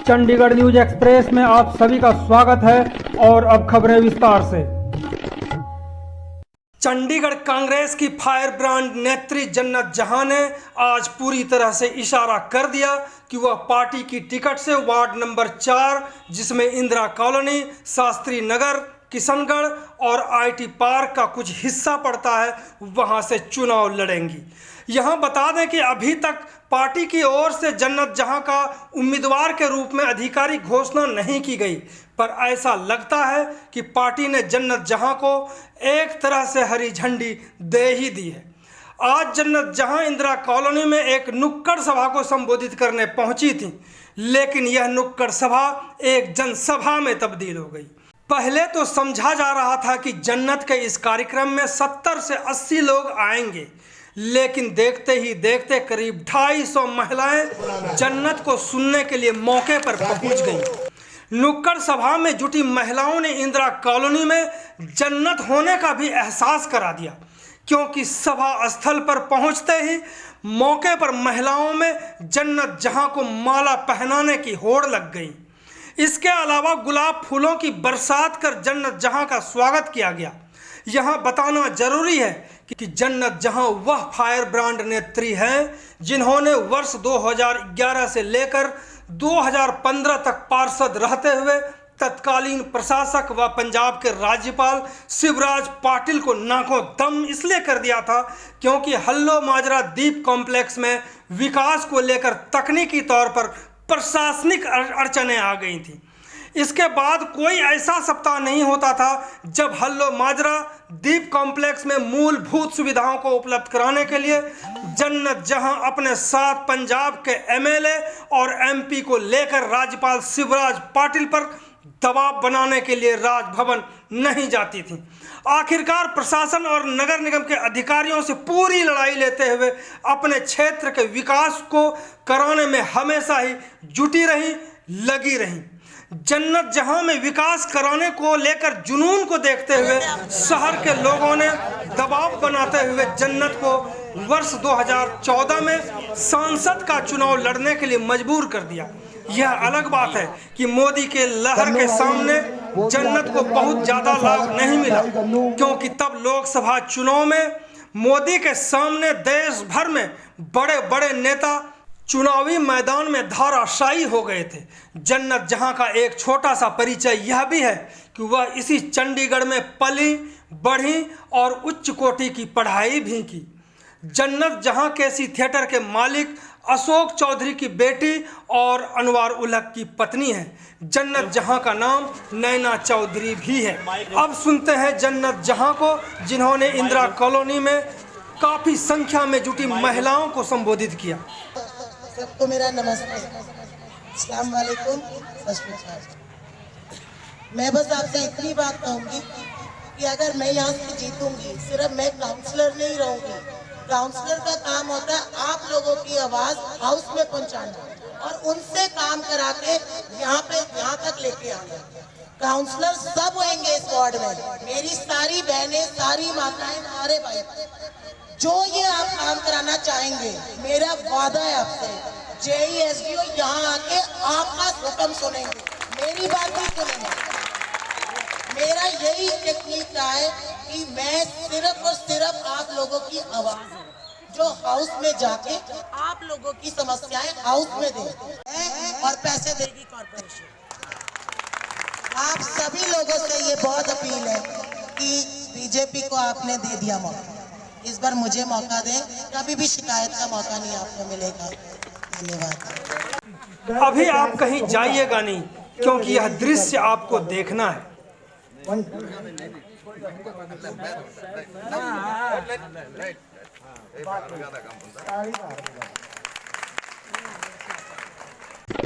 Chandigarh news express में आप सभी का स्वागत है और अब खबरें विस्तार से। चंडीगढ़ कांग्रेस की फायर ब्रांड नेत्री जन्नत जहां ने आज पूरी तरह से इशारा कर दिया कि वह पार्टी की टिकट से वार्ड नंबर 4, जिसमें इंदिरा कॉलोनी, शास्त्री नगर, किशनगढ़ और आईटी पार्क का कुछ हिस्सा पड़ता है, वहां से चुनाव लड़ेंगी। यहां बता दें कि अभी तक पार्टी की ओर से जन्नत जहां का उम्मीदवार के रूप में आधिकारिक घोषणा नहीं की गई, पर ऐसा लगता है कि पार्टी ने जन्नत जहां को एक तरह से हरी झंडी दे ही दी है। आज जन्नत जहां इंदिरा कॉलोनी में एक नुक्कड़ सभा को संबोधित करने पहुंची थी, लेकिन यह नुक्कड़ सभा एक जनसभा में तब्दील हो गई। पहले तो समझा जा रहा था कि जन्नत के इस कार्यक्रम में 70 से 80 लोग आएंगे, लेकिन देखते ही देखते करीब 250 महिलाएं जन्नत को सुनने के लिए मौके पर पहुंच गईं। नुक्कड़ सभा में जुटी महिलाओं ने इंदिरा कॉलोनी में जन्नत होने का भी एहसास करा दिया, क्योंकि सभा स्थल पर पहुंचते ही मौके पर महिलाओं में जन्नत जहां को माला पहनाने की होड़ लग गई। इसके अलावा गुलाब फूलों की बरसात कर जन्नत जहां का स्वागत किया गया। यहां बताना जरूरी है कि जन्नत जहां वह फायर ब्रांड नेत्री हैं जिन्होंने वर्ष 2011 से लेकर 2015 तक पार्षद रहते हुए तत्कालीन प्रशासक व पंजाब के राज्यपाल शिवराज पाटिल को नाकों दम इसलिए कर दिया था क्योंकि हल्लो माजरा द्वीप कॉम्प्लेक्स में विकास को लेकर तकनीकी तौर पर प्रशासनिक अड़चनें आ गई थी। इसके बाद कोई ऐसा सप्ताह नहीं होता था जब हल्लो माजरा द्वीप कॉम्प्लेक्स में मूलभूत सुविधाओं को उपलब्ध कराने के लिए जन्नत जहां अपने साथ पंजाब के एमएलए और एमपी को लेकर राज्यपाल शिवराज पाटिल पर दबाव बनाने के लिए राजभवन नहीं जाती थी। आखिरकार प्रशासन और नगर निगम के अधिकारियों से पूरी लड़ाई लेते हुए अपने क्षेत्र के विकास को कराने में हमेशा ही जुटी रही, लगी रही। जन्नत जहां में विकास कराने को लेकर जुनून को देखते हुए शहर के लोगों ने दबाव बनाते हुए जन्नत को वर्ष 2014 में सांसद का चुनाव लड़ने के लिए मजबूर कर दिया। यह अलग बात है कि मोदी के लहर के सामने जन्नत को बहुत ज़्यादा लाभ नहीं मिला, क्योंकि तब लोकसभा चुनाव में मोदी के सामने देश भर में बड़े बड़े नेता चुनावी मैदान में धाराशायी हो गए थे। जन्नत जहां का एक छोटा सा परिचय यह भी है कि वह इसी चंडीगढ़ में पली बढ़ी और उच्च कोटि की पढ़ाई भी की। जन्नत जहां केसी थिएटर के मालिक अशोक चौधरी की बेटी और अनवार उलहक की पत्नी है। जन्नत जहां का नाम नैना चौधरी भी है। अब सुनते हैं जन्नत जहां को, जिन्होंने इंदिरा कॉलोनी में काफ़ी संख्या में जुटी महिलाओं को संबोधित किया। सबको मेरा नमस्ते, अस्सलाम वालेकुम। मैं बस आपसे इतनी बात कहूँगी कि अगर मैं यहाँ से जीतूंगी, सिर्फ मैं काउंसलर नहीं रहूँगी। काउंसलर का काम होता है आप लोगों की आवाज़ हाउस में पहुँचाना और उनसे काम करा के यहाँ तक लेके आना। काउंसलर सब होंगे इस वार्ड में, मेरी सारी बहनें, सारी माताएं, सारे भाई, जो ये आप काम कराना चाहेंगे, मेरा वादा है आपसे, जेईएसडीओ यहाँ आके आपका हुक्म सुनेंगे, मेरी बात भी सुनेंगे। मेरा यही टेक्निक रहा है कि मैं सिर्फ और सिर्फ आप लोगों की आवाज जो हाउस में जाके आप लोगों की समस्याएं हाउस में दें और पैसे देगी कॉर्पोरेशन। आप सभी लोगों से ये बहुत अपील है कि बीजेपी को आपने दे दिया मौका, इस बार मुझे मौका दें, कभी भी शिकायत का मौका नहीं आपको मिलेगा। धन्यवाद। अभी आप कहीं जाइएगा नहीं, क्योंकि यह दृश्य आपको देखना है।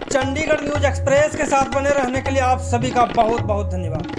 चंडीगढ़ न्यूज एक्सप्रेस के साथ बने रहने के लिए आप सभी का बहुत बहुत धन्यवाद।